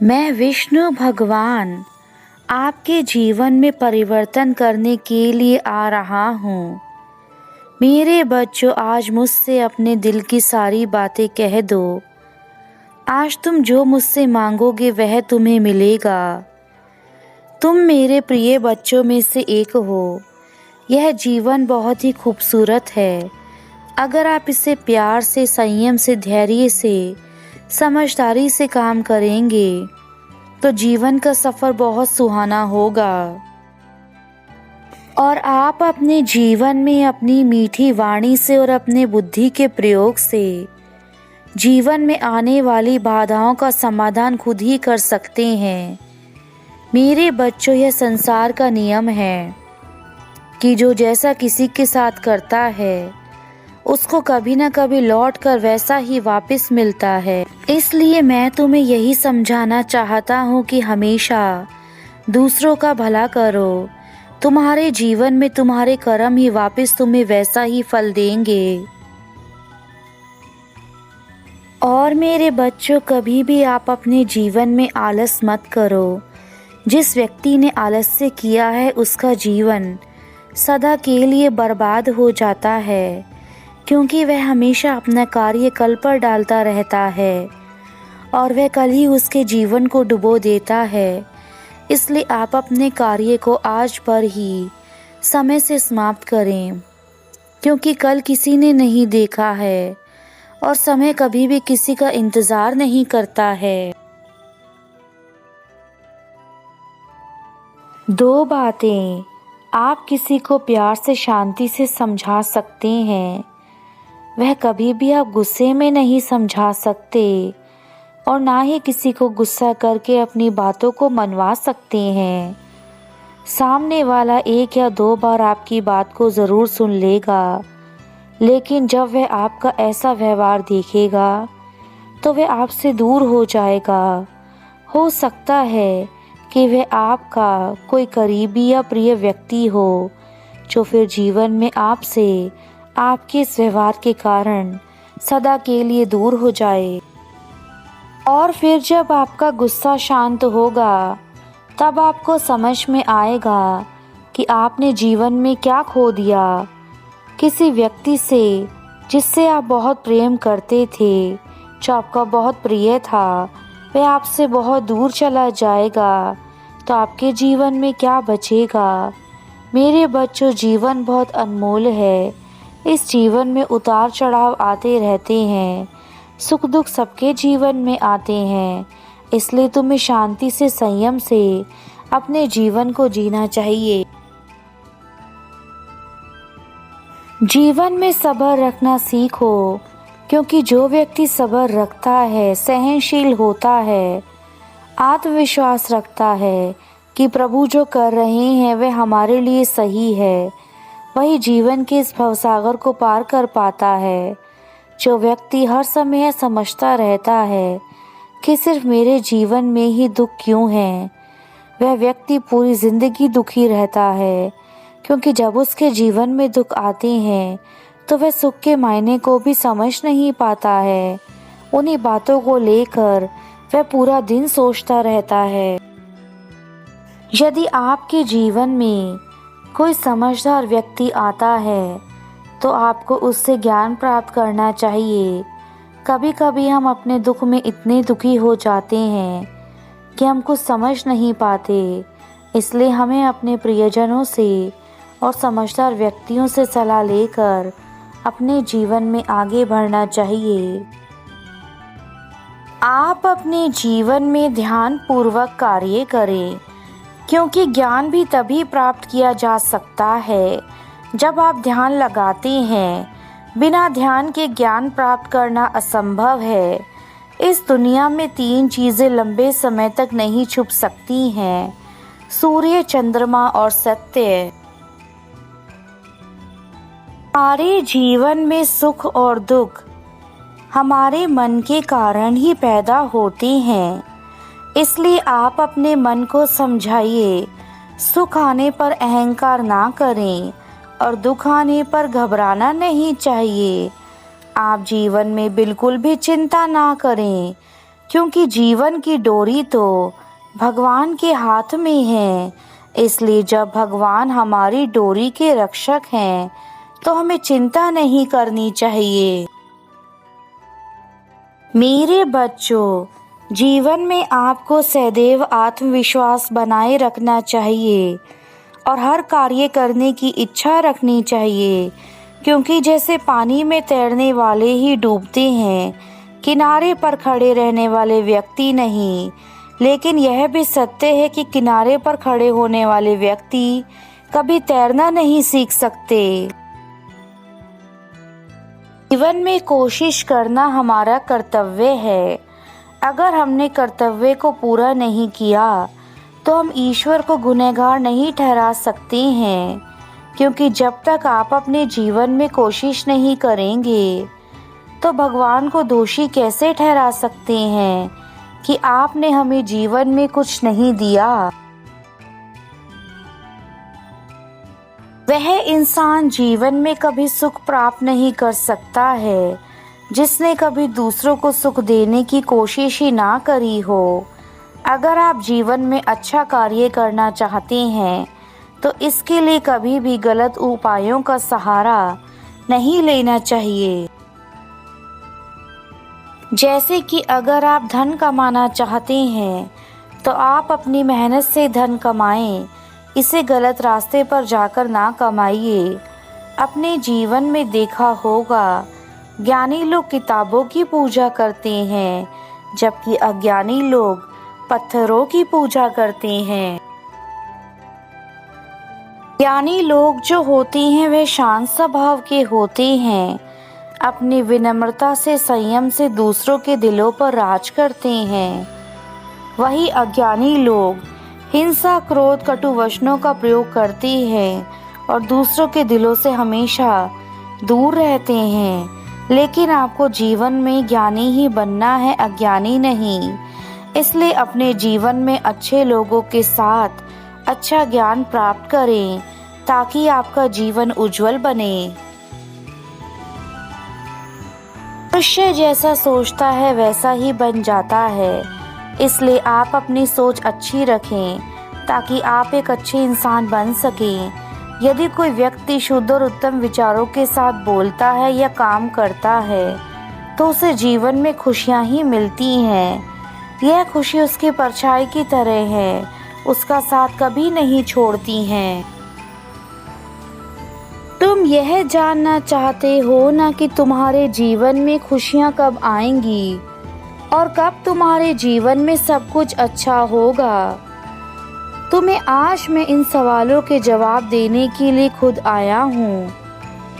मैं विष्णु भगवान आपके जीवन में परिवर्तन करने के लिए आ रहा हूँ। मेरे बच्चों, आज मुझसे अपने दिल की सारी बातें कह दो। आज तुम जो मुझसे मांगोगे वह तुम्हें मिलेगा। तुम मेरे प्रिय बच्चों में से एक हो। यह जीवन बहुत ही खूबसूरत है। अगर आप इसे प्यार से, संयम से, धैर्य से, समझदारी से काम करेंगे तो जीवन का सफ़र बहुत सुहाना होगा और आप अपने जीवन में अपनी मीठी वाणी से और अपने बुद्धि के प्रयोग से जीवन में आने वाली बाधाओं का समाधान खुद ही कर सकते हैं। मेरे बच्चों, यह संसार का नियम है कि जो जैसा किसी के साथ करता है उसको कभी न कभी लौट कर वैसा ही वापस मिलता है। इसलिए मैं तुम्हें यही समझाना चाहता हूँ कि हमेशा दूसरों का भला करो। तुम्हारे जीवन में तुम्हारे कर्म ही वापस तुम्हें वैसा ही फल देंगे। और मेरे बच्चों, कभी भी आप अपने जीवन में आलस मत करो। जिस व्यक्ति ने आलस्य किया है उसका जीवन सदा के लिए बर्बाद हो जाता है, क्योंकि वह हमेशा अपना कार्य कल पर डालता रहता है और वह कल ही उसके जीवन को डुबो देता है। इसलिए आप अपने कार्य को आज पर ही समय से समाप्त करें, क्योंकि कल किसी ने नहीं देखा है और समय कभी भी किसी का इंतज़ार नहीं करता है। दो बातें आप किसी को प्यार से, शांति से समझा सकते हैं। वह कभी भी आप गुस्से में नहीं समझा सकते और ना ही किसी को गुस्सा करके अपनी बातों को मनवा सकते हैं। सामने वाला एक या दो बार आपकी बात को ज़रूर सुन लेगा, लेकिन जब वह आपका ऐसा व्यवहार देखेगा तो वह आपसे दूर हो जाएगा। हो सकता है कि वह आपका कोई करीबी या प्रिय व्यक्ति हो, जो फिर जीवन में आपसे, आपके इस व्यवहार के कारण सदा के लिए दूर हो जाए। और फिर जब आपका गुस्सा शांत होगा तब आपको समझ में आएगा कि आपने जीवन में क्या खो दिया। किसी व्यक्ति से जिससे आप बहुत प्रेम करते थे, जो आपका बहुत प्रिय था, वह आपसे बहुत दूर चला जाएगा तो आपके जीवन में क्या बचेगा। मेरे बच्चों, जीवन बहुत अनमोल है। इस जीवन में उतार चढ़ाव आते रहते हैं, सुख दुख सबके जीवन में आते हैं। इसलिए तुम्हें शांति से, संयम से अपने जीवन को जीना चाहिए। जीवन में सब्र रखना सीखो, क्योंकि जो व्यक्ति सब्र रखता है, सहनशील होता है, आत्मविश्वास रखता है कि प्रभु जो कर रहे हैं वह हमारे लिए सही है, वही जीवन के इस भवसागर को पार कर पाता है। जो व्यक्ति हर समय समझता रहता है कि सिर्फ मेरे जीवन में ही दुख क्यों है, वह व्यक्ति पूरी जिंदगी दुखी रहता है, क्योंकि जब उसके जीवन में दुख आते हैं तो वह सुख के मायने को भी समझ नहीं पाता है। उन्हीं बातों को लेकर वह पूरा दिन सोचता रहता है। यदि आपके जीवन में कोई समझदार व्यक्ति आता है तो आपको उससे ज्ञान प्राप्त करना चाहिए। कभी कभी हम अपने दुख में इतने दुखी हो जाते हैं कि हम कुछ समझ नहीं पाते। इसलिए हमें अपने प्रियजनों से और समझदार व्यक्तियों से सलाह लेकर अपने जीवन में आगे बढ़ना चाहिए। आप अपने जीवन में ध्यान पूर्वक कार्य करें, क्योंकि ज्ञान भी तभी प्राप्त किया जा सकता है जब आप ध्यान लगाते हैं। बिना ध्यान के ज्ञान प्राप्त करना असंभव है। इस दुनिया में तीन चीज़ें लंबे समय तक नहीं छुप सकती हैं: सूर्य, चंद्रमा और सत्य। हमारे जीवन में सुख और दुख हमारे मन के कारण ही पैदा होते हैं। इसलिए आप अपने मन को समझाइए, सुख आने पर अहंकार ना करें और दुख आने पर घबराना नहीं चाहिए। आप जीवन में बिल्कुल भी चिंता ना करें, क्योंकि जीवन की डोरी तो भगवान के हाथ में है। इसलिए जब भगवान हमारी डोरी के रक्षक हैं तो हमें चिंता नहीं करनी चाहिए। मेरे बच्चों, जीवन में आपको सदैव आत्मविश्वास बनाए रखना चाहिए और हर कार्य करने की इच्छा रखनी चाहिए, क्योंकि जैसे पानी में तैरने वाले ही डूबते हैं, किनारे पर खड़े रहने वाले व्यक्ति नहीं। लेकिन यह भी सत्य है कि किनारे पर खड़े होने वाले व्यक्ति कभी तैरना नहीं सीख सकते। जीवन में कोशिश करना हमारा कर्तव्य है। अगर हमने कर्तव्य को पूरा नहीं किया तो हम ईश्वर को गुनहगार नहीं ठहरा सकते हैं, क्योंकि जब तक आप अपने जीवन में कोशिश नहीं करेंगे तो भगवान को दोषी कैसे ठहरा सकते हैं कि आपने हमें जीवन में कुछ नहीं दिया। वह इंसान जीवन में कभी सुख प्राप्त नहीं कर सकता है जिसने कभी दूसरों को सुख देने की कोशिश ही ना करी हो। अगर आप जीवन में अच्छा कार्य करना चाहते हैं तो इसके लिए कभी भी गलत उपायों का सहारा नहीं लेना चाहिए। जैसे कि अगर आप धन कमाना चाहते हैं तो आप अपनी मेहनत से धन कमाएं, इसे गलत रास्ते पर जाकर ना कमाइए। अपने जीवन में देखा होगा, ज्ञानी लोग किताबों की पूजा करते हैं जबकि अज्ञानी लोग पत्थरों की पूजा करते हैं। ज्ञानी लोग जो होते हैं वे शांत स्वभाव के होते हैं, अपनी विनम्रता से, संयम से दूसरों के दिलों पर राज करते हैं। वही अज्ञानी लोग हिंसा, क्रोध, कटु वचनों का प्रयोग करते हैं और दूसरों के दिलों से हमेशा दूर रहते हैं। लेकिन आपको जीवन में ज्ञानी ही बनना है, अज्ञानी नहीं। इसलिए अपने जीवन में अच्छे लोगों के साथ अच्छा ज्ञान प्राप्त करें ताकि आपका जीवन उज्जवल बने। मनुष्य जैसा सोचता है वैसा ही बन जाता है। इसलिए आप अपनी सोच अच्छी रखें ताकि आप एक अच्छे इंसान बन सकें। यदि कोई व्यक्ति शुद्ध और उत्तम विचारों के साथ बोलता है या काम करता है तो उसे जीवन में खुशियां ही मिलती हैं। यह खुशी उसकी परछाई की तरह है, उसका साथ कभी नहीं छोड़ती हैं। तुम यह जानना चाहते हो ना कि तुम्हारे जीवन में खुशियां कब आएंगी और कब तुम्हारे जीवन में सब कुछ अच्छा होगा। तुम्हें आज मैं इन सवालों के जवाब देने के लिए खुद आया हूँ।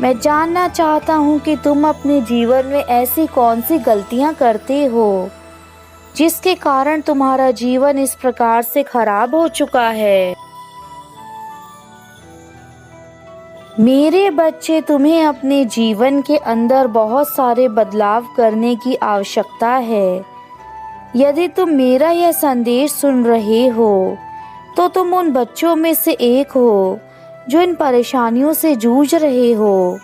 मैं जानना चाहता हूँ कि तुम अपने जीवन में ऐसी कौन सी गलतियाँ करते हो जिसके कारण तुम्हारा जीवन इस प्रकार से खराब हो चुका है। मेरे बच्चे, तुम्हें अपने जीवन के अंदर बहुत सारे बदलाव करने की आवश्यकता है। यदि तुम मेरा यह संदेश सुन रहे हो तो तुम उन बच्चों में से एक हो जो इन परेशानियों से जूझ रहे हो।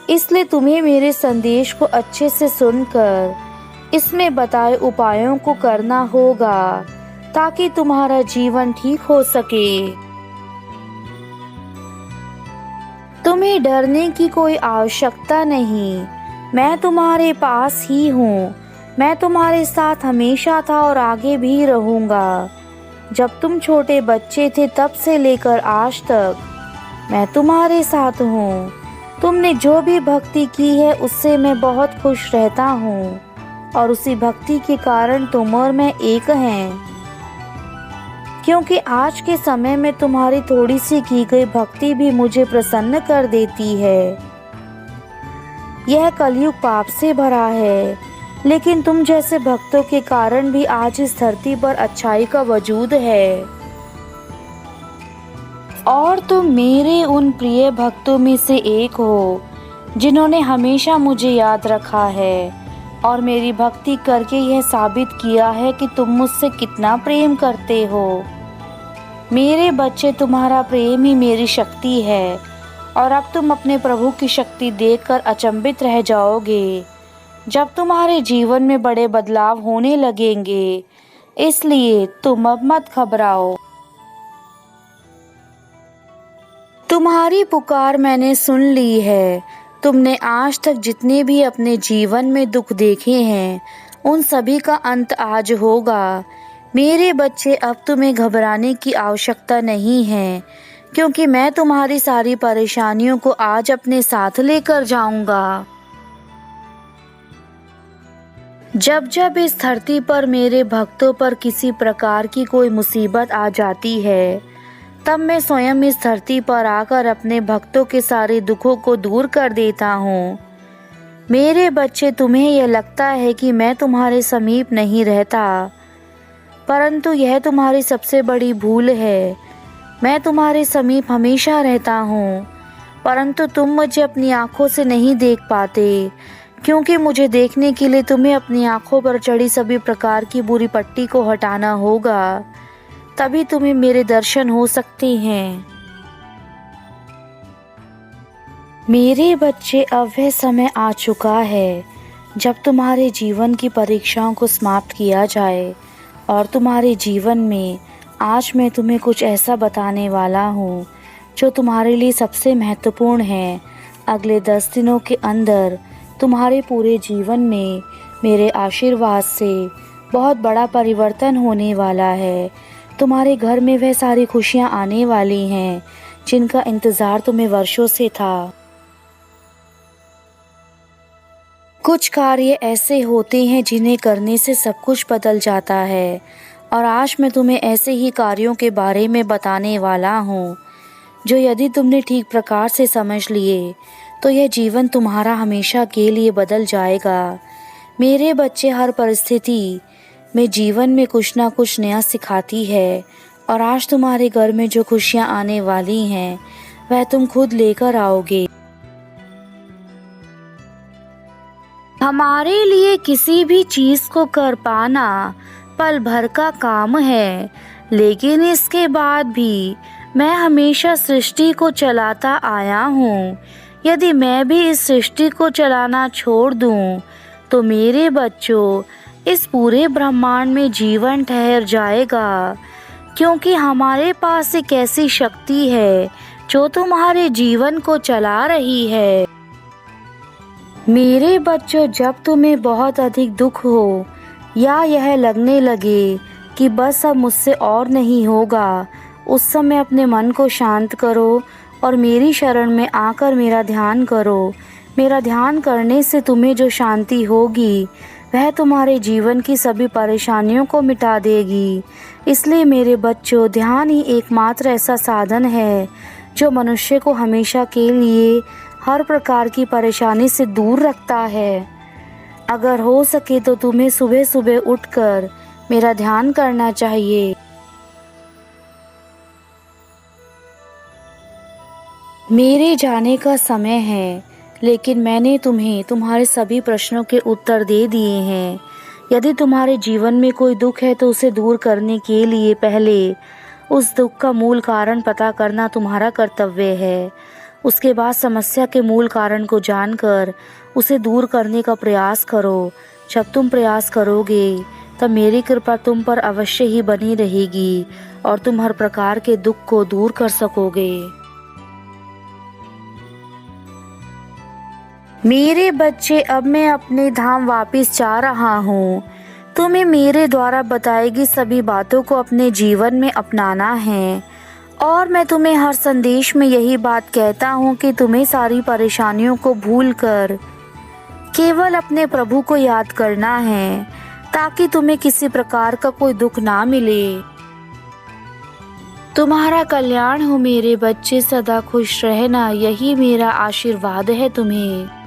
इसलिए तुम्हें मेरे संदेश को अच्छे से सुनकर इसमें बताए उपायों को करना होगा ताकि तुम्हारा जीवन ठीक हो सके। तुम्हें डरने की कोई आवश्यकता नहीं। मैं तुम्हारे पास ही हूँ। मैं तुम्हारे साथ हमेशा था और आगे भी रहूँगा। जब तुम छोटे बच्चे थे तब से लेकर आज तक मैं तुम्हारे साथ हूँ। तुमने जो भी भक्ति की है उससे मैं बहुत खुश रहता हूँ और उसी भक्ति के कारण तुम और मैं एक हैं। क्योंकि आज के समय में तुम्हारी थोड़ी सी की गई भक्ति भी मुझे प्रसन्न कर देती है। यह कलयुग पाप से भरा है, लेकिन तुम जैसे भक्तों के कारण भी आज इस धरती पर अच्छाई का वजूद है। और तुम मेरे उन प्रिय भक्तों में से एक हो जिन्होंने हमेशा मुझे याद रखा है और मेरी भक्ति करके यह साबित किया है कि तुम मुझसे कितना प्रेम करते हो। मेरे बच्चे, तुम्हारा प्रेम ही मेरी शक्ति है और अब तुम अपने प्रभु की शक्ति देखकर अचंभित रह जाओगे। जब तुम्हारे जीवन में बड़े बदलाव होने लगेंगे, इसलिए तुम अब मत घबराओ। तुम्हारी पुकार मैंने सुन ली है। तुमने आज तक जितने भी अपने जीवन में दुख देखे हैं, उन सभी का अंत आज होगा। मेरे बच्चे, अब तुम्हें घबराने की आवश्यकता नहीं है, क्योंकि मैं तुम्हारी सारी परेशानियों को आज अपने साथ लेकर जाऊंगा। जब जब इस धरती पर मेरे भक्तों पर किसी प्रकार की कोई मुसीबत आ जाती है, तब मैं स्वयं इस धरती पर आकर अपने भक्तों के सारे दुखों को दूर कर देता हूँ। मेरे बच्चे, तुम्हें यह लगता है कि मैं तुम्हारे समीप नहीं रहता, परंतु यह तुम्हारी सबसे बड़ी भूल है। मैं तुम्हारे समीप हमेशा रहता हूँ, परंतु तुम मुझे अपनी आँखों से नहीं देख पाते, क्योंकि मुझे देखने के लिए तुम्हें अपनी आँखों पर चढ़ी सभी प्रकार की बुरी पट्टी को हटाना होगा, तभी तुम्हें मेरे दर्शन हो सकते हैं। मेरे बच्चे, अब वह समय आ चुका है जब तुम्हारे जीवन की परीक्षाओं को समाप्त किया जाए, और तुम्हारे जीवन में आज मैं तुम्हें कुछ ऐसा बताने वाला हूँ जो तुम्हारे लिए सबसे महत्वपूर्ण है। अगले 10 दिनों के अंदर तुम्हारे पूरे जीवन में मेरे आशीर्वाद से बहुत बड़ा परिवर्तन होने वाला है। तुम्हारे घर में वह सारी खुशियाँ आने वाली हैं जिनका इंतज़ार तुम्हें वर्षों से था। कुछ कार्य ऐसे होते हैं जिन्हें करने से सब कुछ बदल जाता है, और आज मैं तुम्हें ऐसे ही कार्यों के बारे में बताने वाला हूँ जो यदि तुमने ठीक प्रकार से समझ लिए तो यह जीवन तुम्हारा हमेशा के लिए बदल जाएगा। मेरे बच्चे, हर परिस्थिति में जीवन में कुछ ना कुछ नया सिखाती है, और आज तुम्हारे घर में जो खुशियाँ आने वाली हैं वह तुम खुद लेकर आओगे। हमारे लिए किसी भी चीज़ को कर पाना पल भर का काम है, लेकिन इसके बाद भी मैं हमेशा सृष्टि को चलाता आया हूँ। यदि मैं भी इस सृष्टि को चलाना छोड़ दूँ तो मेरे बच्चों, इस पूरे ब्रह्मांड में जीवन ठहर जाएगा, क्योंकि हमारे पास एक ऐसी शक्ति है जो तुम्हारे जीवन को चला रही है। मेरे बच्चों, जब तुम्हें बहुत अधिक दुख हो या यह लगने लगे कि बस अब मुझसे और नहीं होगा, उस समय अपने मन को शांत करो और मेरी शरण में आकर मेरा ध्यान करो। मेरा ध्यान करने से तुम्हें जो शांति होगी वह तुम्हारे जीवन की सभी परेशानियों को मिटा देगी। इसलिए मेरे बच्चों, ध्यान ही एकमात्र ऐसा साधन है जो मनुष्य को हमेशा के लिए हर प्रकार की परेशानी से दूर रखता है। अगर हो सके तो तुम्हें सुबह सुबह उठकर मेरा ध्यान करना चाहिए। मेरे जाने का समय है, लेकिन मैंने तुम्हें तुम्हारे सभी प्रश्नों के उत्तर दे दिए हैं। यदि तुम्हारे जीवन में कोई दुख है तो उसे दूर करने के लिए पहले उस दुख का मूल कारण पता करना तुम्हारा कर्तव्य है। उसके बाद समस्या के मूल कारण को जानकर उसे दूर करने का प्रयास करो। जब तुम प्रयास करोगे तब मेरी कृपा तुम पर अवश्य ही बनी रहेगी और तुम हर प्रकार के दुख को दूर कर सकोगे। मेरे बच्चे, अब मैं अपने धाम वापस जा रहा हूँ। तुम्हें मेरे द्वारा बताई गई सभी बातों को अपने जीवन में अपनाना है, और मैं तुम्हें हर संदेश में यही बात कहता हूँ कि तुम्हें सारी परेशानियों को भूलकर केवल अपने प्रभु को याद करना है, ताकि तुम्हें किसी प्रकार का कोई दुख ना मिले। तुम्हारा कल्याण हो मेरे बच्चे, सदा खुश रहना, यही मेरा आशीर्वाद है तुम्हें।